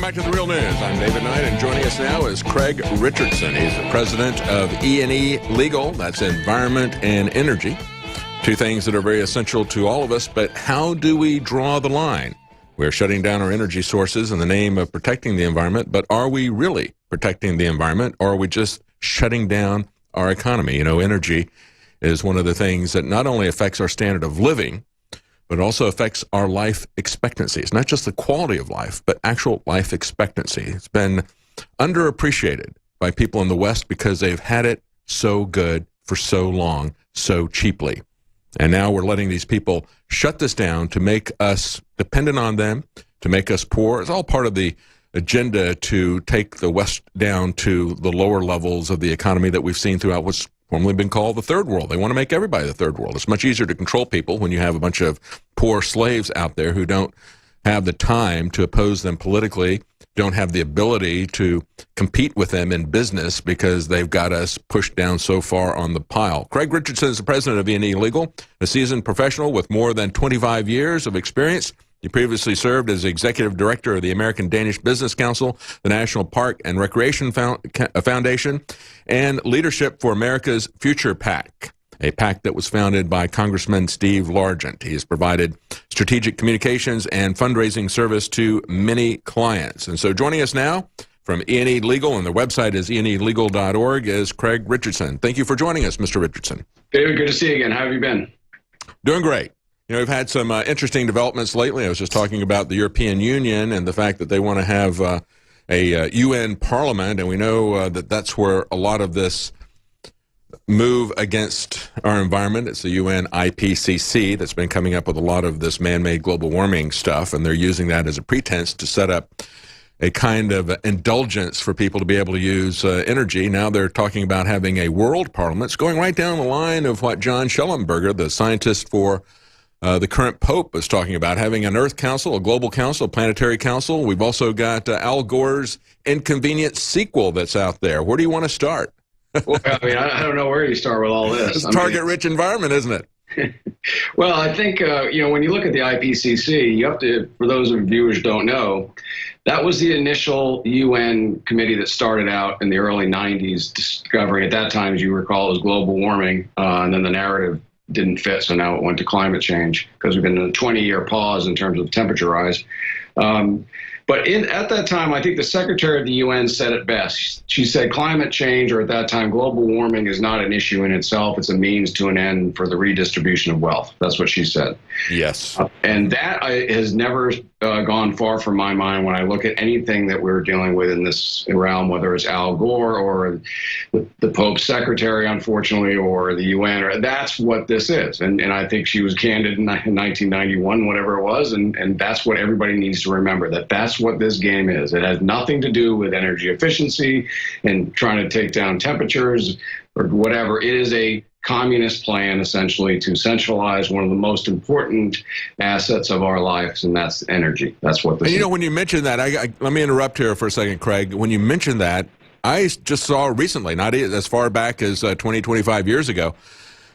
back to The Real News. I'm David Knight, and joining us now is Craig Richardson. He's the president of E&E Legal. That's environment and energy. Two things that are very essential to all of us, but how do we draw the line? We're shutting down our energy sources in the name of protecting the environment, but are we really protecting the environment, or are we just shutting down our economy? You know, energy is one of the things that not only affects our standard of living, but it also affects our life expectancy. It's not just the quality of life, but actual life expectancy. It's been underappreciated by people in the West because they've had it so good for so long, so cheaply. And now we're letting these people shut this down to make us dependent on them, to make us poor. It's all part of the agenda to take the West down to the lower levels of the economy that we've seen throughout what's formerly been called the third world. They want to make everybody the third world. It's much easier to control people when you have a bunch of poor slaves out there who don't have the time to oppose them politically, don't have the ability to compete with them in business because they've got us pushed down so far on the pile. Craig Richardson is the president of E&E Legal, a seasoned professional with more than 25 years of experience. He previously served as executive director of the American Danish Business Council, the National Park and Recreation Foundation, and Leadership for America's Future PAC, a PAC that was founded by Congressman Steve Largent. He has provided strategic communications and fundraising service to many clients. And so joining us now from E&E Legal, and the website is enelegal.org, is Craig Richardson. Thank you for joining us, Mr. Richardson. David, good to see you again. How have you been? Doing great. You know, we've had some interesting developments lately. I was just talking about the European Union and the fact that they want to have a UN parliament, and we know that that's where a lot of this move against our environment. It's the UN IPCC that's been coming up with a lot of this man-made global warming stuff, and they're using that as a pretense to set up a kind of indulgence for people to be able to use energy. Now they're talking about having a world parliament. It's going right down the line of what John Schellenberger, the scientist for the current Pope, is talking about, having an Earth Council, a global council, a planetary council. We've also got Al Gore's inconvenient sequel that's out there. Where do you want to start? Well, I mean, I don't know where you start with all this. It's a target-rich environment, isn't it? Well, I think, you know, when you look at the IPCC, you have to, for those of viewers who don't know, that was the initial UN committee that started out in the early 90s, discovering at that time, as you recall, it was global warming, and then the narrative didn't fit, so now it went to climate change because we've been in a 20-year pause in terms of temperature rise. But at that time, I think the Secretary of the UN said it best. She said climate change, or at that time, global warming, is not an issue in itself. It's a means to an end for the redistribution of wealth. That's what she said. Yes. And that has never gone far from my mind when I look at anything that we're dealing with in this realm, whether it's Al Gore or the Pope's secretary, unfortunately, or the UN. Or that's what this is. And I think she was candid in 1991, whatever it was. And that's what everybody needs to remember, that's what this game is. It has nothing to do with energy efficiency and trying to take down temperatures or whatever. It is a communist plan, essentially, to centralize one of the most important assets of our lives, and that's energy. That's what this is. You know, when you mentioned that, let me interrupt here for a second, Craig. When you mentioned that, I just saw recently, not as far back as 20, 25 years ago,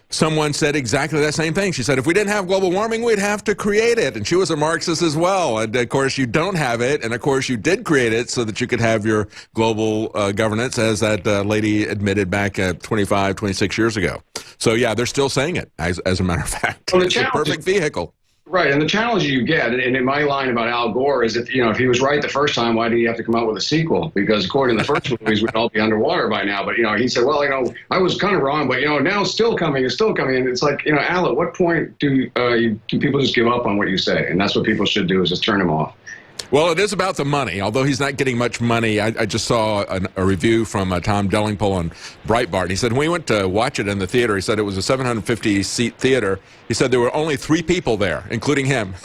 someone said exactly that same thing. She said, if we didn't have global warming, we'd have to create it. And she was a Marxist as well. And, of course, you don't have it. And, of course, you did create it so that you could have your global governance, as that lady admitted back 25, 26 years ago. So, yeah, they're still saying it, as a matter of fact. Well, it's a perfect vehicle. Right, and the challenge you get, and in my line about Al Gore, is that, you know, if he was right the first time, why did he have to come out with a sequel? Because according to the first movies, we'd all be underwater by now. But, you know, he said, well, you know, I was kind of wrong, but, you know, now it's still coming. And it's like, you know, Al, at what point do people just give up on what you say? And that's what people should do, is just turn him off. Well, it is about the money, although he's not getting much money. I just saw a review from Tom Dellingpole on Breitbart. He said when we went to watch it in the theater, he said it was a 750-seat theater. He said there were only 3 people there, including him.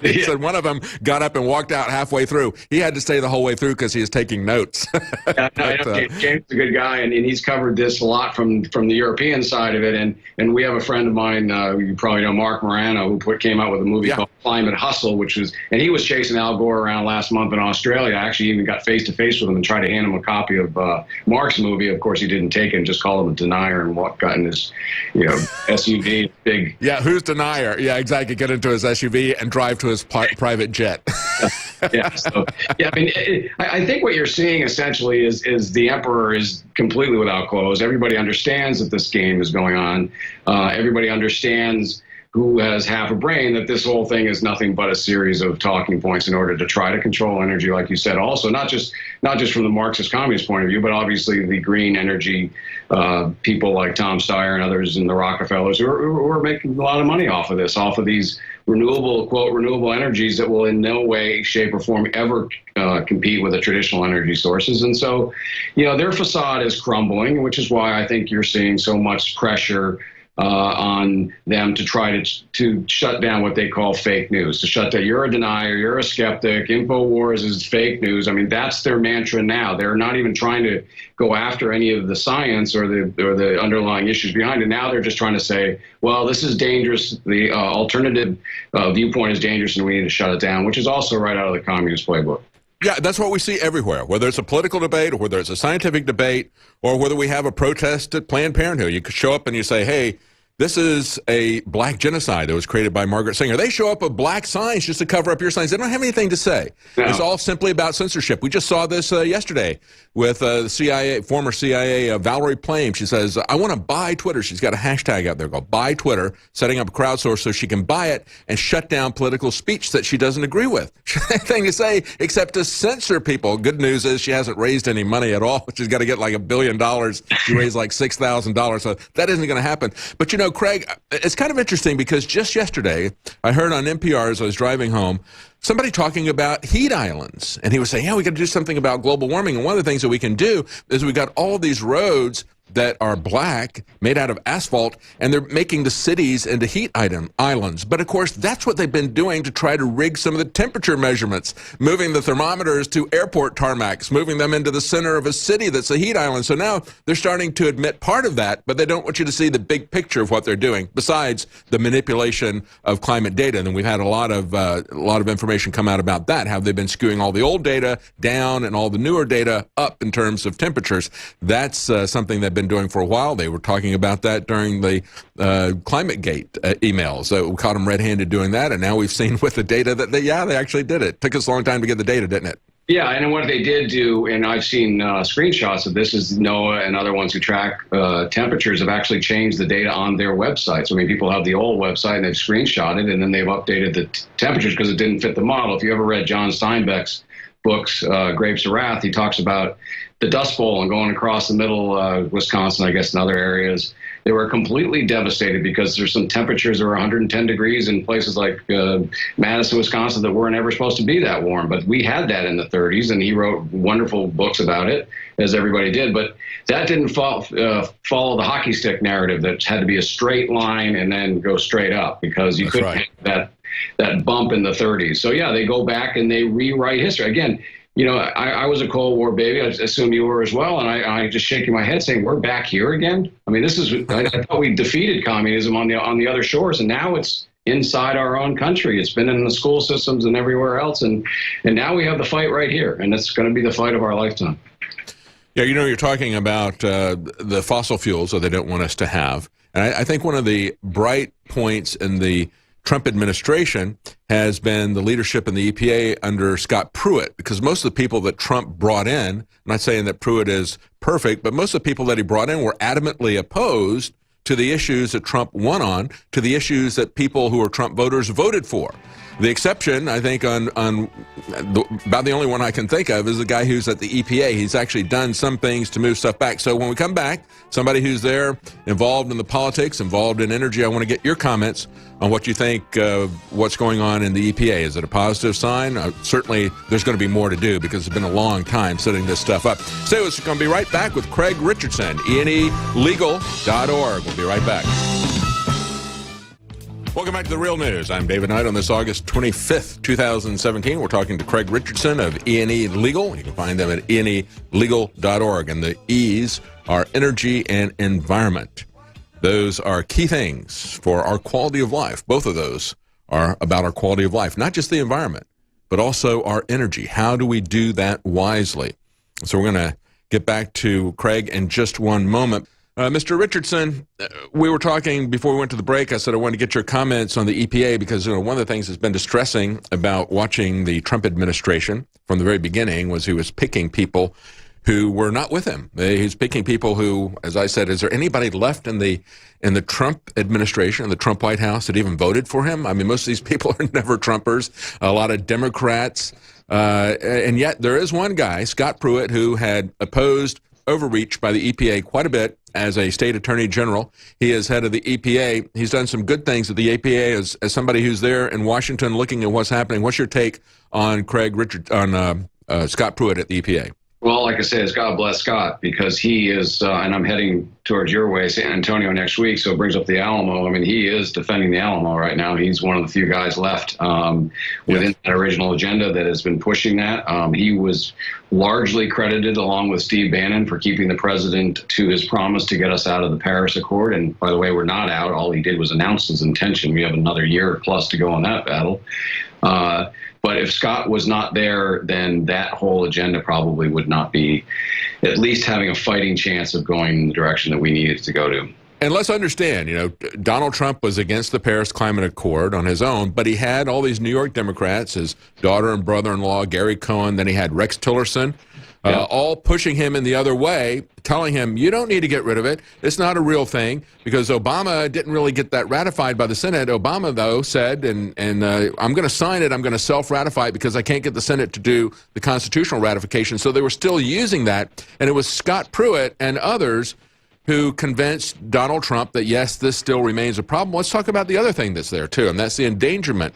He said one of them got up and walked out halfway through. He had to stay the whole way through because he was taking notes. James is a good guy, and he's covered this a lot from the European side of it. And we have a friend of mine, you probably know, Mark Morano, who came out with a movie called climate hustle, and he was chasing Al Gore around last month in Australia. I actually even got face to face with him and tried to hand him a copy of Mark's movie. Of course, he didn't take it and just called him a denier and got in his, SUV, big. Yeah, who's denier? Yeah, exactly. Get into his SUV and drive to his private jet. Yeah. So, yeah, I mean, I think what you're seeing essentially is the emperor is completely without clothes. Everybody understands that this game is going on. Everybody understands, who has half a brain, that this whole thing is nothing but a series of talking points in order to try to control energy, like you said. Also, not just from the Marxist communist point of view, but obviously the green energy people like Tom Steyer and others and the Rockefellers who are making a lot of money off of this, off of these renewable energies that will in no way, shape, or form ever compete with the traditional energy sources. And so, their facade is crumbling, which is why I think you're seeing so much pressure on them to try to shut down what they call fake news, to shut down, you're a denier, you're a skeptic, InfoWars is fake news. I mean, that's their mantra now. They're not even trying to go after any of the science or the underlying issues behind it. Now they're just trying to say, well, this is dangerous. The alternative viewpoint is dangerous and we need to shut it down, which is also right out of the communist playbook. Yeah, that's what we see everywhere, whether it's a political debate or whether it's a scientific debate or whether we have a protest at Planned Parenthood. You could show up and you say, hey, this is a black genocide that was created by Margaret Sanger. They show up with black signs just to cover up your signs. They don't have anything to say. No. It's all simply about censorship. We just saw this yesterday with the former CIA, Valerie Plame. She says, I want to buy Twitter. She's got a hashtag out there called Buy Twitter, setting up a crowdsource so she can buy it and shut down political speech that she doesn't agree with. She has nothing to say except to censor people. Good news is she hasn't raised any money at all. She's got to get like $1 billion. She raised like $6,000. So that isn't going to happen. But, Craig, it's kind of interesting because just yesterday I heard on NPR as I was driving home somebody talking about heat islands. And he was saying, yeah, we got to do something about global warming. And one of the things that we can do is we got all these roads that are black, made out of asphalt, and they're making the cities into heat islands. But of course, that's what they've been doing to try to rig some of the temperature measurements, moving the thermometers to airport tarmacs, moving them into the center of a city that's a heat island. So now they're starting to admit part of that, but they don't want you to see the big picture of what they're doing, besides the manipulation of climate data. And we've had a lot of information come out about that, how they've been skewing all the old data down and all the newer data up in terms of temperatures. That's something that been doing for a while. They were talking about that during the ClimateGate emails. We caught them red-handed doing that, and now we've seen with the data that they actually did it. Took us a long time to get the data, didn't it? Yeah, and what they did do, and I've seen screenshots of this, is NOAA and other ones who track temperatures have actually changed the data on their website. So, I mean, people have the old website and they've screenshotted, and then they've updated the temperatures because it didn't fit the model. If you ever read John Steinbeck's books, Grapes of Wrath, he talks about the Dust Bowl and going across the middle Wisconsin, I guess, and other areas. They were completely devastated because there's some temperatures that are 110 degrees in places like Madison, Wisconsin, that weren't ever supposed to be that warm. But we had that in the 30s, and he wrote wonderful books about it, as everybody did. But that didn't follow the hockey stick narrative that had to be a straight line and then go straight up, because you couldn't have that bump in the 30s. So, yeah, they go back and they rewrite history. Again, I was a Cold War baby. I assume you were as well. And I just shaking my head saying, we're back here again. I mean, I thought we defeated communism on the other shores, and now it's inside our own country. It's been in the school systems and everywhere else. And now we have the fight right here. And it's going to be the fight of our lifetime. Yeah, you're talking about the fossil fuels that they don't want us to have. And I think one of the bright points in the Trump administration has been the leadership in the EPA under Scott Pruitt, because most of the people that Trump brought in, I'm not saying that Pruitt is perfect, but most of the people that he brought in were adamantly opposed to the issues that Trump won on, to the issues that people who are Trump voters voted for. The exception, I think, about the only one I can think of is the guy who's at the EPA. He's actually done some things to move stuff back. So when we come back, somebody who's there, involved in the politics, involved in energy, I want to get your comments on what you think of what's going on in the EPA. Is it a positive sign? Certainly, there's going to be more to do because it's been a long time setting this stuff up. So we're going to be right back with Craig Richardson, enelegal.org. We'll be right back. Welcome back to The Real News. I'm David Knight on this August 25th, 2017. We're talking to Craig Richardson of E&E Legal. You can find them at enelegal.org. And the E's are energy and environment. Those are key things for our quality of life. Both of those are about our quality of life, not just the environment, but also our energy. How do we do that wisely? So we're going to get back to Craig in just one moment. Mr. Richardson, we were talking before we went to the break. I said I wanted to get your comments on the EPA because one of the things that's been distressing about watching the Trump administration from the very beginning was he was picking people who were not with him. He's picking people who, as I said, is there anybody left in the Trump administration, in the Trump White House, that even voted for him? I mean, most of these people are never Trumpers, a lot of Democrats. And yet there is one guy, Scott Pruitt, who had opposed overreach by the EPA quite a bit as a state attorney general. He is head of the EPA. He's done some good things at the EPA as somebody who's there in Washington looking at what's happening. What's your take on Scott Pruitt at the EPA? Well, like I said, God bless Scott, because he is, and I'm heading towards your way, San Antonio next week, so it brings up the Alamo. I mean, he is defending the Alamo right now. He's one of the few guys left within that original agenda that has been pushing that. He was largely credited, along with Steve Bannon, for keeping the president to his promise to get us out of the Paris Accord. And by the way, we're not out. All he did was announce his intention. We have another year plus to go on that battle. But if Scott was not there, then that whole agenda probably would not be at least having a fighting chance of going in the direction that we needed to go to. And let's understand, Donald Trump was against the Paris Climate Accord on his own, but he had all these New York Democrats, his daughter and brother-in-law, Gary Cohn, then he had Rex Tillerson, all pushing him in the other way, telling him, you don't need to get rid of it. It's not a real thing, because Obama didn't really get that ratified by the Senate. Obama, though, said, and I'm going to sign it, I'm going to self-ratify it because I can't get the Senate to do the constitutional ratification. So they were still using that, and it was Scott Pruitt and others who convinced Donald Trump that, yes, this still remains a problem. Let's talk about the other thing that's there, too, and that's the endangerment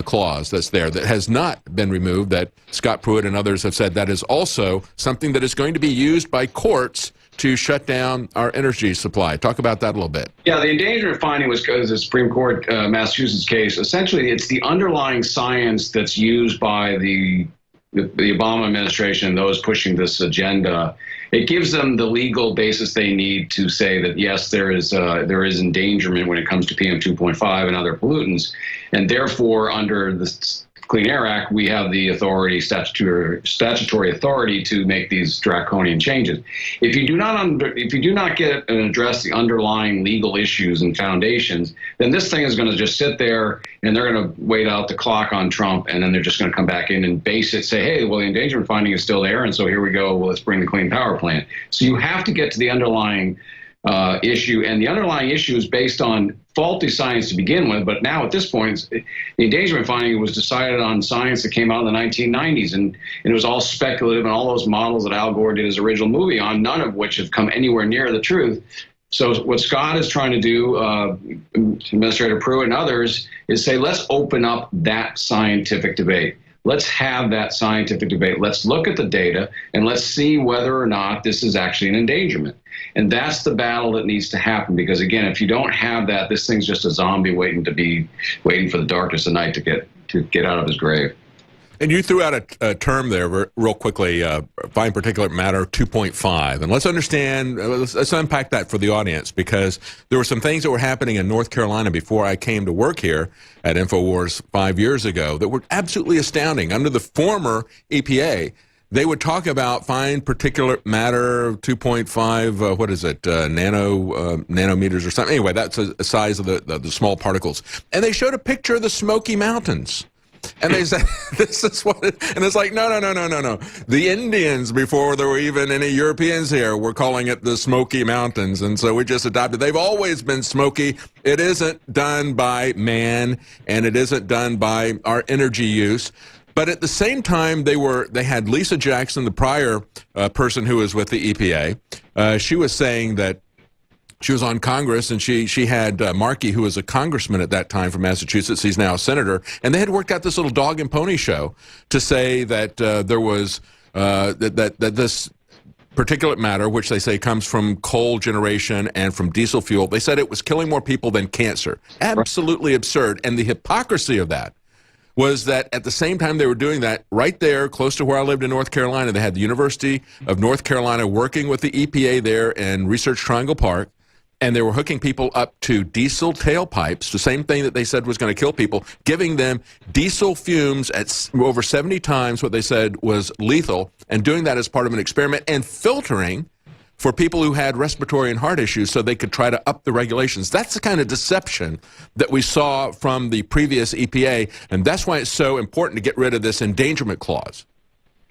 clause that's there that has not been removed, that Scott Pruitt and others have said that is also something that is going to be used by courts to shut down our energy supply. Talk about that a little bit. Yeah, the endangerment finding was because the Supreme Court Massachusetts case. Essentially, it's the underlying science that's used by the Obama administration and those pushing this agenda. It gives them the legal basis they need to say that, yes, there is endangerment when it comes to PM 2.5 and other pollutants. And therefore, under the Clean Air Act, we have the authority, statutory authority, to make these draconian changes. If you do not get and address the underlying legal issues and foundations, then this thing is going to just sit there, and they're going to wait out the clock on Trump, and then they're just going to come back in and base it, say, hey, well, the endangerment finding is still there, and so here we go. Well, let's bring the Clean Power Plan. So you have to get to the underlying issue, and the underlying issue is based on faulty science to begin with, but now at this point, the endangerment finding was decided on science that came out in the 1990s, and it was all speculative, and all those models that Al Gore did his original movie on, none of which have come anywhere near the truth. So what Scott is trying to do, Administrator Pruitt and others, is say, let's open up that scientific debate. Let's have that scientific debate. Let's look at the data, and let's see whether or not this is actually an endangerment. And that's the battle that needs to happen, because, again, if you don't have that, this thing's just a zombie waiting for the darkness of night to get out of his grave. And you threw out a term there real quickly, fine particulate matter 2.5. And let's understand, let's unpack that for the audience, because there were some things that were happening in North Carolina before I came to work here at InfoWars 5 years ago that were absolutely astounding. Under the former EPA, they would talk about fine particulate matter 2.5, what is it, nanometers or something. Anyway, that's the size of the small particles. And they showed a picture of the Smoky Mountains. And they said, this is what and it's like, no. The Indians, before there were even any Europeans here, were calling it the Smoky Mountains. And so we just adopted. They've always been smoky. It isn't done by man, and it isn't done by our energy use. But at the same time, they had Lisa Jackson, the prior person who was with the EPA. She was saying that she was on Congress, and she had Markey, who was a congressman at that time from Massachusetts. He's now a senator. And they had worked out this little dog and pony show to say that there was that this particulate matter, which they say comes from coal generation and from diesel fuel, they said it was killing more people than cancer. Absolutely absurd. And the hypocrisy of that was that at the same time they were doing that, right there close to where I lived in North Carolina, they had the University of North Carolina working with the EPA there in Research Triangle Park. and they were hooking people up to diesel tailpipes, the same thing that they said was going to kill people, giving them diesel fumes at over 70 times what they said was lethal, and doing that as part of an experiment, and filtering for people who had respiratory and heart issues so they could try to up the regulations. That's the kind of deception that we saw from the previous EPA, and that's why it's so important to get rid of this endangerment clause.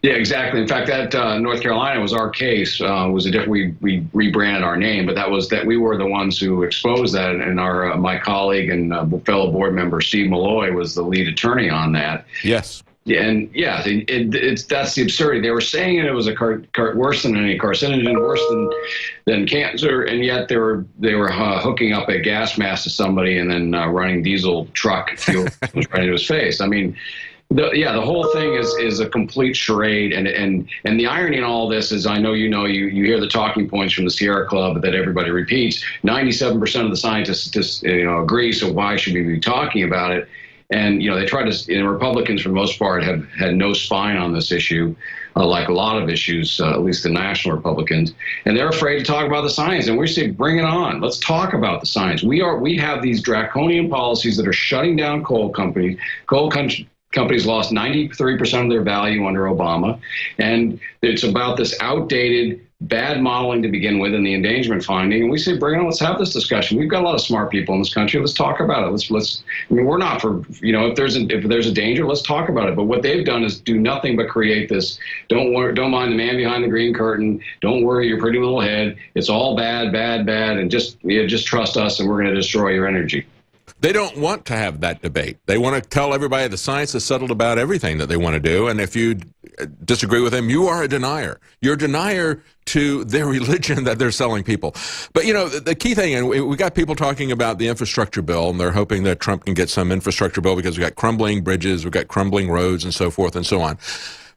Yeah, exactly. In fact, that North Carolina was our case. Was a different. We rebranded our name, but that was that we were the ones who exposed that, and our my colleague and fellow board member Steve Malloy was the lead attorney on that. Yes. Yeah, and yeah, that's the absurdity. They were saying it was a worse than any carcinogen, worse than cancer, and yet they were hooking up a gas mask to somebody and then running diesel truck fuel right into his face. I mean. The whole thing is a complete charade, and the irony in all this is, I know you hear the talking points from the Sierra Club that everybody repeats. 97% of the scientists just agree. So why should we be talking about it? And they try to. Republicans for the most part have had no spine on this issue, like a lot of issues, at least the national Republicans, and they're afraid to talk about the science. And we say, bring it on. Let's talk about the science. We have these draconian policies that are shutting down coal companies. Companies lost 93% of their value under Obama, and it's about this outdated, bad modeling to begin with, and the endangerment finding. And we say, bring it on. Let's have this discussion. We've got a lot of smart people in this country. Let's talk about it. Let's. I mean, we're not for if there's a danger, let's talk about it. But what they've done is do nothing but create this. Don't mind the man behind the green curtain. Don't worry your pretty little head. It's all bad, bad, bad, and just trust us, and we're going to destroy your energy. They don't want to have that debate. They want to tell everybody the science is settled about everything that they want to do, and if you disagree with them, you are a denier. You're a denier to their religion that they're selling people. But, the key thing, and we got people talking about the infrastructure bill, and they're hoping that Trump can get some infrastructure bill because we've got crumbling bridges, we've got crumbling roads, and so forth and so on.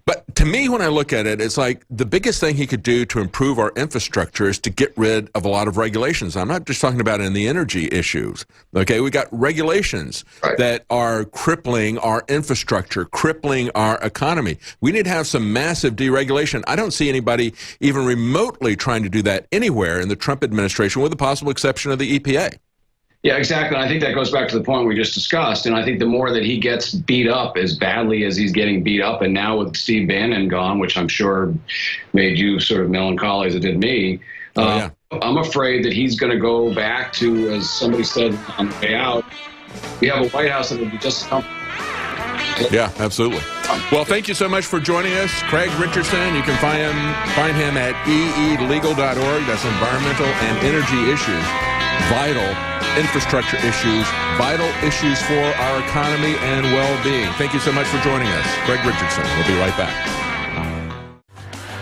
But to me, when I look at it, it's like the biggest thing he could do to improve our infrastructure is to get rid of a lot of regulations. I'm not just talking about in the energy issues. Okay, we got regulations that are crippling our infrastructure, crippling our economy. We need to have some massive deregulation. I don't see anybody even remotely trying to do that anywhere in the Trump administration, with the possible exception of the EPA. Yeah, exactly. I think that goes back to the point we just discussed. And I think the more that he gets beat up as badly as he's getting beat up, and now with Steve Bannon gone, which I'm sure made you sort of melancholy as it did me, I'm afraid that he's going to go back to, as somebody said on the way out, we have a White House that will be just as comfortable. Yeah, absolutely. Well, thank you so much for joining us, Craig Richardson. You can find him at eelegal.org. That's environmental and energy issues, vital infrastructure issues, vital issues for our economy and well-being. Thank you so much for joining us, Craig Richardson. We'll be right back.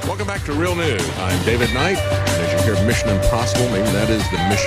Welcome back to Real News. I'm David Knight, and as you hear Mission Impossible, maybe that is the mission.